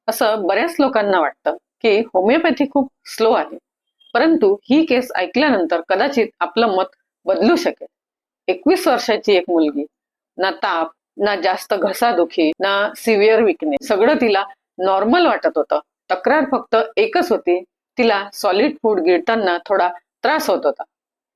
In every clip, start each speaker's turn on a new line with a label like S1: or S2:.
S1: असं बऱ्याच लोकांना वाटतं की होमिओपॅथी खूप स्लो आहे, परंतु ही केस ऐकल्यानंतर कदाचित आपलं मत बदलू शकेल. 21 वर्षाची एक मुलगी, ना ताप, ना जास्त घसादुखी, ना सिव्हिअर विकनेस, सगळं तिला नॉर्मल वाटत होतं. तक्रार फक्त एकच होती, तिला सॉलिड फूड गिळताना थोडा त्रास होत होता.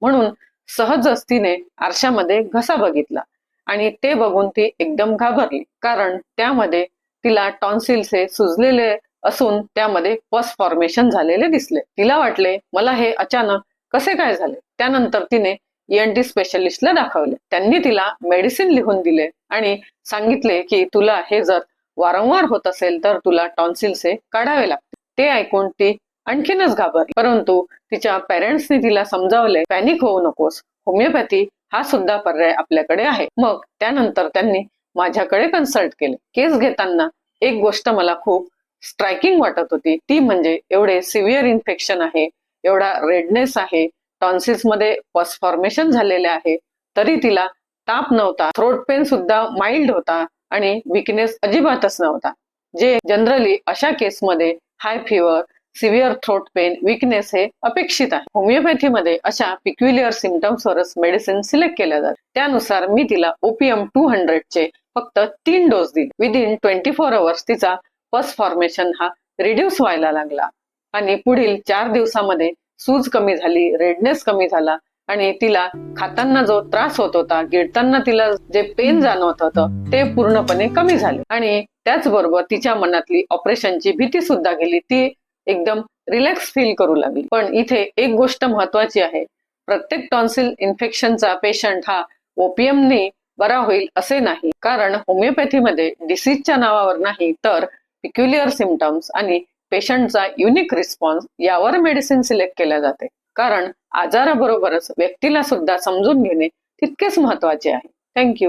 S1: म्हणून सहजच तिने आरशामध्ये घसा बघितला आणि ते बघून ती एकदम घाबरली, कारण त्यामध्ये तिला टॉन्सिल्स सुजलेले असून त्यामध्ये पस फॉर्मेशन झालेले दिसले. तिला वाटले मला हे अचानक कसे काय झाले. त्यानंतर तिने ENT स्पेशलिस्टला दाखवले. त्यांनी तिला मेडिसिन लिहून दिले आणि सांगितले की तुला हे जर वारंवार होत असेल तर तुला टॉन्सिल्स काढावे लागतील. ते ऐकून ती आणखीनच घाबरली, परंतु तिच्या पेरेंट्सनी तिला समजावले, पॅनिक होऊ नकोस, होमिओपॅथी हा सुद्धा पर्याय आपल्याकडे आहे. मग त्यानंतर त्यांनी माझ्याकडे कन्सल्ट केले. केस घेताना एक गोष्ट मला खूप स्ट्रायकिंग वाटत होती, ती म्हणजे एवढे सिव्हिअर इन्फेक्शन आहे, एवढा रेडनेस आहे, टॉन्सिल्स मध्ये पस फॉर्मेशन झालेले आहे, तरी तिला ताप नव्हता, थ्रोट पेन सुद्धा माइल्ड होता आणि विकनेस अजिबातच नव्हता, जे जनरली अशा केसमध्ये high fever, severe throat pain, weakness हे अपेक्षित आहे. होमिओपॅथीमध्ये अशा पिक्युलियर सिम्पटम्सवरच मेडिसिन सिलेक्ट केल्या जातात. त्यानुसार मी तिला ओपीएम 200 चे फक्त 3 डोस दिले. विदिन 24 अवर्स तिचा पस फॉर्मेशन हा रिड्यूस व्हायला लागला आणि पुढील 4 दिवसामध्ये सूज कमी झाली, रेडनेस कमी झाला आणि तिला खाताना जो त्रास होत होता, गिळताना तिला जे पेन जाणवत होतं ते पूर्णपणे कमी झाले आणि त्याचबरोबर तिच्या मनातली ऑपरेशनची भीती सुद्धा गेली. ती एकदम रिलॅक्स फील करू लागली. पण इथे एक गोष्ट महत्वाची आहे, प्रत्येक टॉन्सिल इन्फेक्शनचा पेशंट हा ओपीएमने बरा होईल असे नाही, कारण होमिओपॅथीमध्ये डिसीजच्या नावावर नाही तर पिक्युलियर सिम्पटम्स आणि पेशंटचा युनिक रिस्पॉन्स यावर मेडिसिन सिलेक्ट केल्या जाते. कारण आजाराबरोबरच व्यक्तीला सुद्धा समजून घेणे तितकेच महत्वाचे आहे. थँक्यू.